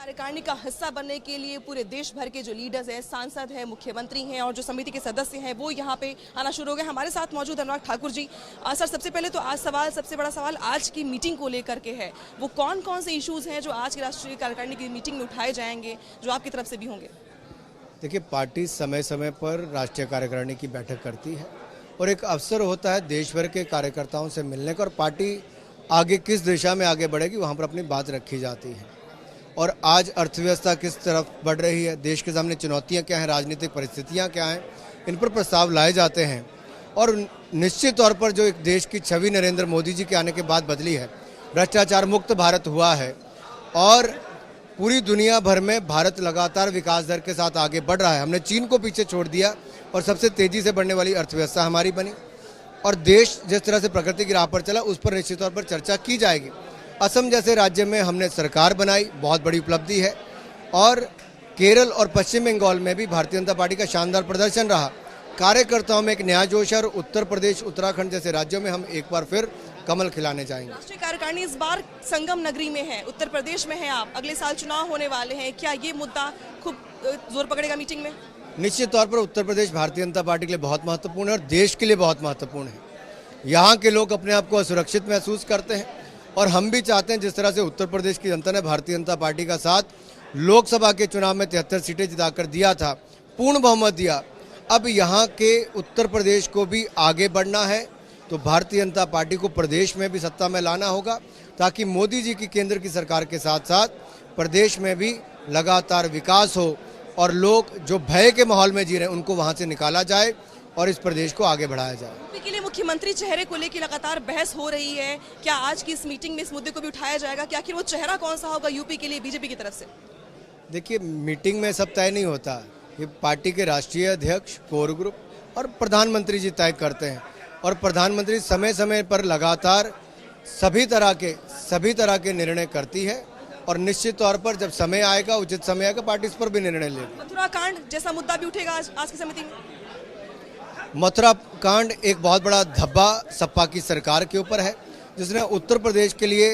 कार्यकारिणी का हिस्सा बनने के लिए पूरे देश भर के जो लीडर्स हैं, सांसद हैं, मुख्यमंत्री हैं और जो समिति के सदस्य हैं वो यहाँ पे आना शुरू हो गए। हमारे साथ मौजूद अनुराग ठाकुर जी। सर, सबसे पहले तो आज सबसे बड़ा सवाल आज की मीटिंग को लेकर के है, वो कौन कौन से इश्यूज हैं जो आज की राष्ट्रीय कार्यकारिणी की मीटिंग में उठाए जाएंगे, जो आपकी तरफ से भी होंगे? देखिए, पार्टी समय समय पर राष्ट्रीय कार्यकारिणी की बैठक करती है और एक अवसर होता है देश भर के कार्यकर्ताओं से मिलने का और पार्टी आगे किस दिशा में आगे बढ़ेगी वहाँ पर अपनी बात रखी जाती है। और आज अर्थव्यवस्था किस तरफ बढ़ रही है, देश के सामने चुनौतियाँ क्या हैं, राजनीतिक परिस्थितियाँ क्या हैं, इन पर प्रस्ताव लाए जाते हैं। और निश्चित तौर पर जो एक देश की छवि नरेंद्र मोदी जी के आने के बाद बदली है, भ्रष्टाचार मुक्त भारत हुआ है और पूरी दुनिया भर में भारत लगातार विकास दर के साथ आगे बढ़ रहा है। हमने चीन को पीछे छोड़ दिया और सबसे तेजी से बढ़ने वाली अर्थव्यवस्था हमारी बनी और देश जिस तरह से प्रगति की राह पर चला उस पर निश्चित तौर पर चर्चा की जाएगी। असम जैसे राज्य में हमने सरकार बनाई, बहुत बड़ी उपलब्धि है। और केरल और पश्चिम बंगाल में भी भारतीय जनता पार्टी का शानदार प्रदर्शन रहा। कार्यकर्ताओं में एक नया जोश है और उत्तर प्रदेश, उत्तराखंड जैसे राज्यों में हम एक बार फिर कमल खिलाने जाएंगे। राष्ट्रीय कार्यकारिणी इस बार संगम नगरी में है, उत्तर प्रदेश में है। आप अगले साल चुनाव होने वाले हैं, क्या ये मुद्दा खूब जोर पकड़ेगा मीटिंग में? निश्चित तौर पर उत्तर प्रदेश भारतीय जनता पार्टी के लिए बहुत महत्वपूर्ण है और देश के लिए बहुत महत्वपूर्ण है। यहाँ के लोग अपने आप को असुरक्षित महसूस करते हैं और हम भी चाहते हैं जिस तरह से उत्तर प्रदेश की जनता ने भारतीय जनता पार्टी का साथ लोकसभा के चुनाव में 73 सीटें जिताकर दिया था, पूर्ण बहुमत दिया। अब यहाँ के उत्तर प्रदेश को भी आगे बढ़ना है तो भारतीय जनता पार्टी को प्रदेश में भी सत्ता में लाना होगा ताकि मोदी जी की केंद्र की सरकार के साथ साथ प्रदेश में भी लगातार विकास हो और लोग जो भय के माहौल में जी रहे हैं उनको वहाँ से निकाला जाए और इस प्रदेश को आगे बढ़ाया जाए। यूपी के लिए मुख्यमंत्री चेहरे को लेकर लगातार बहस हो रही है, क्या आज की इस मीटिंग में इस मुद्दे को भी उठाया जाएगा कि आखिर वो चेहरा कौन सा होगा यूपी के लिए बीजेपी की तरफ से? देखिए, मीटिंग में सब तय नहीं होता, ये पार्टी के राष्ट्रीय अध्यक्ष, कोर ग्रुप और प्रधानमंत्री जी तय करते हैं और प्रधानमंत्री समय समय पर लगातार सभी तरह के निर्णय करती है और निश्चित तौर पर जब समय आएगा, उचित समय आएगा, पार्टी इस पर भी निर्णय लेगी। मथुरा कांड जैसा मुद्दा भी उठेगा आज की समिति में? मथुरा कांड एक बहुत बड़ा धब्बा सपा की सरकार के ऊपर है जिसने उत्तर प्रदेश के लिए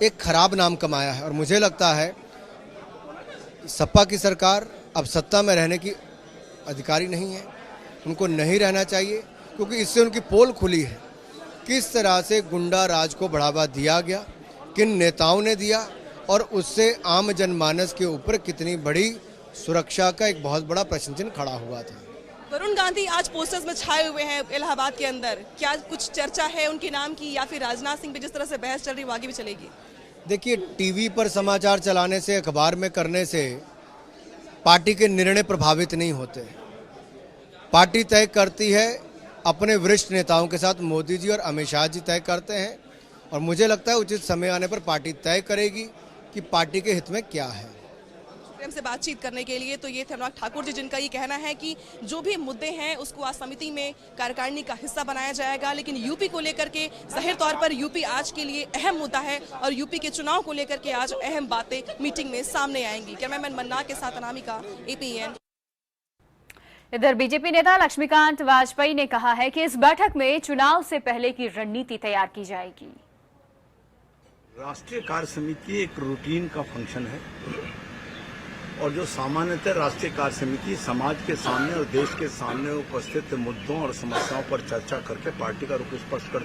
एक खराब नाम कमाया है और मुझे लगता है सपा की सरकार अब सत्ता में रहने की अधिकारी नहीं है, उनको नहीं रहना चाहिए क्योंकि इससे उनकी पोल खुली है। किस तरह से गुंडा राज को बढ़ावा दिया गया, किन नेताओं ने दिया और उससे आम जनमानस के ऊपर कितनी बड़ी सुरक्षा का एक बहुत बड़ा प्रश्न चिन्ह खड़ा हुआ था। वरुण गांधी आज पोस्टर्स में छाए हुए हैं इलाहाबाद के अंदर, क्या कुछ चर्चा है उनके नाम की या फिर राजनाथ सिंह पे जिस तरह से बहस चल रही है वो आगे भी चलेगी? देखिए, टीवी पर समाचार चलाने से, अखबार में करने से पार्टी के निर्णय प्रभावित नहीं होते। पार्टी तय करती है अपने वरिष्ठ नेताओं के साथ, मोदी जी और अमित शाह जी तय करते हैं और मुझे लगता है उचित समय आने पर पार्टी तय करेगी कि पार्टी के हित में क्या है। हमसे बातचीत करने के लिए तो ये थे अनुराग ठाकुर जी, जिनका ये कहना है कि जो भी मुद्दे हैं उसको आज समिति में कार्यकारिणी का हिस्सा बनाया जाएगा, लेकिन यूपी को लेकर के जाहिर तौर पर यूपी आज के लिए अहम मुद्दा है और यूपी के चुनाव को लेकर के आज अहम बातें मीटिंग में सामने आएंगी। कैमरामैन मन्ना के साथ अनामिका, APN। इधर बीजेपी नेता लक्ष्मीकांत वाजपेयी ने कहा है कि इस बैठक में चुनाव से पहले की रणनीति तैयार की जाएगी। राष्ट्रीय कार्य समिति एक रूटीन का फंक्शन है और जो सामान्यतः राष्ट्रीय कार्य समिति समाज के सामने और देश के सामने उपस्थित मुद्दों और समस्याओं पर चर्चा करके पार्टी का रुख स्पष्ट करती है।